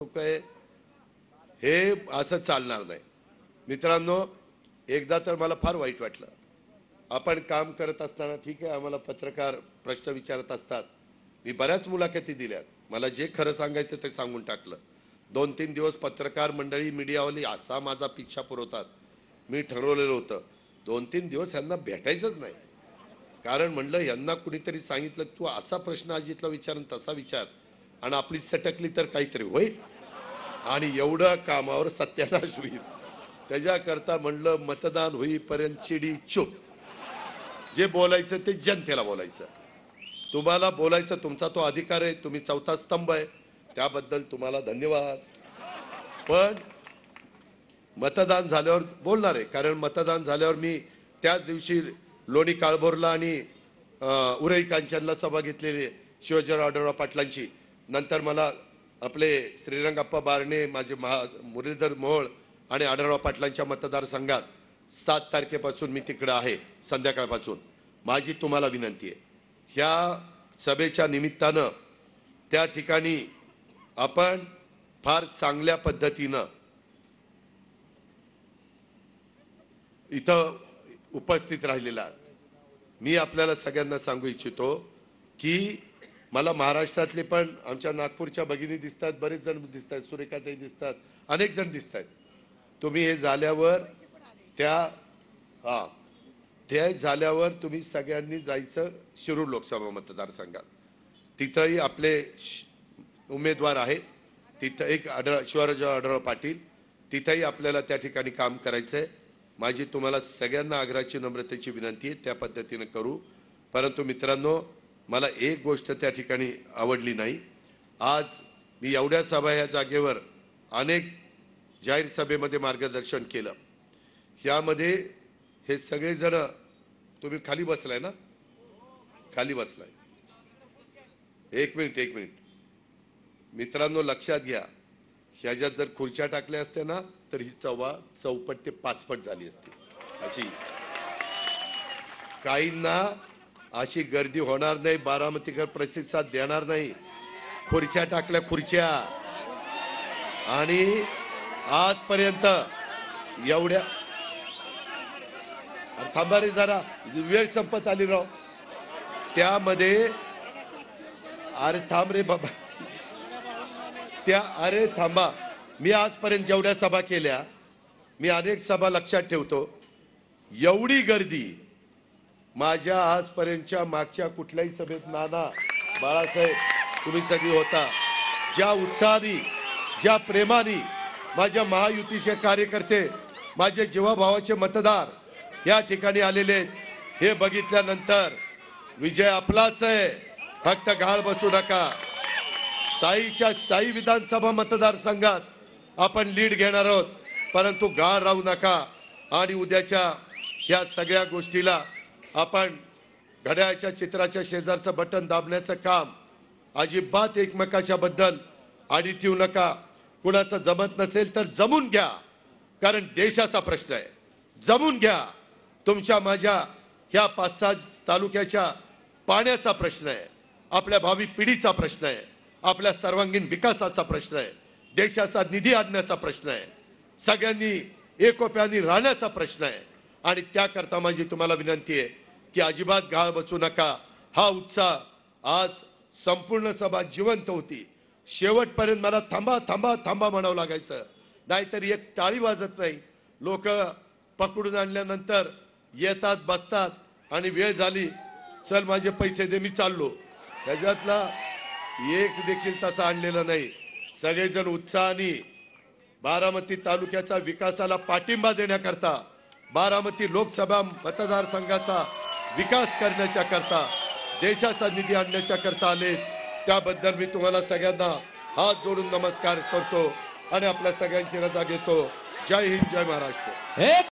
काय हे असं चालणार नाही मित्रांनो। एकदा तर मला फार वाईट वाटलं, आपण काम करत असताना ठीक आहे, आम्हाला पत्रकार प्रश्न विचारत असतात, मी बऱ्याच मुलाखती दिल्यात, मला जे खरं सांगायचं ते सांगून टाकलं। 2-3 दिवस पत्रकार मंडळी मीडियावाली असा माझा पिच्छा पुरवतात, मी ठरवलेलं होतं 2-3 दिवस यांना भेटायचंच नाही, कारण म्हणलं यांना कुणीतरी सांगितलं तू असा प्रश्न अजितला विचार तसा विचार आणि आपली सटकली तर काहीतरी होईल आणि एवढं कामावर सत्यानाश होईल। त्याच्याकरता म्हणलं मतदान होईपर्यंत चिडी चुप, जे बोलायचं ते जनतेला बोलायचं, तुम्हाला बोलायचं तुमचा तो अधिकार आहे, तुम्ही चौथा स्तंभ आहे, त्याबद्दल तुम्हाला धन्यवाद। पण मतदान झाल्यावर बोलणार आहे, कारण मतदान झाल्यावर मी त्याच दिवशी लोणी काळभोरला आणि उरई कांचनला सभा घेतलेली शिवाजीराव आढळराव पाटलांची, नंतर मला आपले श्रीरंगप्पा बारणे, माझे मुरलीधर मोहोळ आणि आढळराव पाटलांच्या मतदारसंघात 7 तारखेपासून मी तिकडे आहे संध्याकाळपासून। माझी तुम्हाला विनंती आहे, ह्या सभेच्या निमित्तानं त्या ठिकाणी आपण फार चांगल्या पद्धतीनं इथं उपस्थित राहिलेला आहात। मी आपल्याला सगळ्यांना सांगू इच्छितो की मला महाराष्ट्रातले पण आमच्या नागपूरच्या भगिनी दिसतात, बरेच जण दिसतात, सुरेखाताई दिसतात, अनेक जण दिसतात। तुम्ही हे झाल्यावर ते झाल्यावर तुम्ही सगळ्यांनी जायचं शिरूर लोकसभा मतदारसंघात, तिथंही आपले उमेदवार आहेत, तिथं एक शिवाजीराव आढळराव पाटील, तिथंही आपल्याला त्या ठिकाणी काम करायचं आहे। माझी तुम्हाला सगळ्यांना आग्रहाची नम्रतेची विनंती आहे, त्या पद्धतीने करू। परंतु मित्रांनो, मला एक गोष्ट त्या ठिकाणी आवडली नाही, आज मी एवढ्या सभा या जागेवर अनेक जाहीर सभेमध्ये मार्गदर्शन केलं, यामध्ये हे सगळे जण, तुम्ही खाली बसलाय ना, खाली बसलाय, एक मिनिट मित्रांनो, लक्षात घ्या, ह्याच्यात जर खुर्च्या टाकल्या असत्या ना तर ही चौपट ते 5 पट झाली असती। अशी काहींना अशी गर्दी होणार नाही, बारामतीकर प्रतिसाद देणार नाही, खुर्च्या टाकल्या खुर्च्या, आणि आजपर्यंत एवढ्या, थांबा रे जरा, वेळ संपत आली राव, त्यामध्ये अरे थांब रे बाबा, अरे थांबा, मी आजपर्यंत जेवढ्या सभा केल्या, मी अनेक सभा लक्षात ठेवतो, एवढी गर्दी माझ्या आजपर्यंतच्या मागच्या कुठल्याही सभेत नाना बाळासाहेब तुम्ही सगळी होता, ज्या उत्साहाने, ज्या प्रेमाने माझ्या महायुतीचे कार्यकर्ते, माझे जीवाभावाचे मतदार या ठिकाणी आलेले आहेत, हे बघितल्यानंतर विजय आपलाच आहे, फक्त घाळ बसू नका। साईच्या साई विधानसभा मतदारसंघात आपण लीड घेणार आहोत, परंतु गाळ राहू नका, आणि उद्याच्या या सगळ्या गोष्टीला आपण घड्याळाच्या चित्राच्या शेजारचं बटन दाबण्याचं काम अजिबात एकमेकाच्या बद्दल आडी ठेवू नका। कुणाचं जमत नसेल तर जमून घ्या, कारण देशाचा प्रश्न आहे, जमून घ्या। तुमच्या माझ्या ह्या 5-6 तालुक्याच्या पाण्याचा प्रश्न आहे, आपल्या भावी पिढीचा प्रश्न आहे, आपल्या सर्वांगीण विकासाचा प्रश्न आहे, देशाचा निधी आणण्याचा प्रश्न आहे, सगळ्यांनी एकोप्याने राहण्याचा प्रश्न आहे, आणि त्याकरता माझी तुम्हाला विनंती आहे की अजिबात गाळ बसू नका। हा उत्साह आज संपूर्ण सभा जिवंत होती, शेवटपर्यंत मला थांबा थांबा थांबा म्हणावं लागायचं, नाहीतर एक टाळी वाजत नाही, लोक पकडून आणल्यानंतर येतात बसतात, आणि वेळ झाली चल माझे पैसे दे मी चाललो, त्याच्यातला एक देखील तसा आणलेला नाही। सगळेजण उत्साहाने बारामती तालुक्याचा विकासाला पाठिंबा देण्याकरता, बारामती लोकसभा मतदारसंघाचा विकास करण्याच्या करता, देशाचा निधी आणण्याच्या करता आले, त्याबद्दल मी तुम्हाला सगळ्यांना हात जोडून नमस्कार करतो आणि आपल्या सगळ्यांची रजा घेतो। जय हिंद, जय महाराष्ट्र।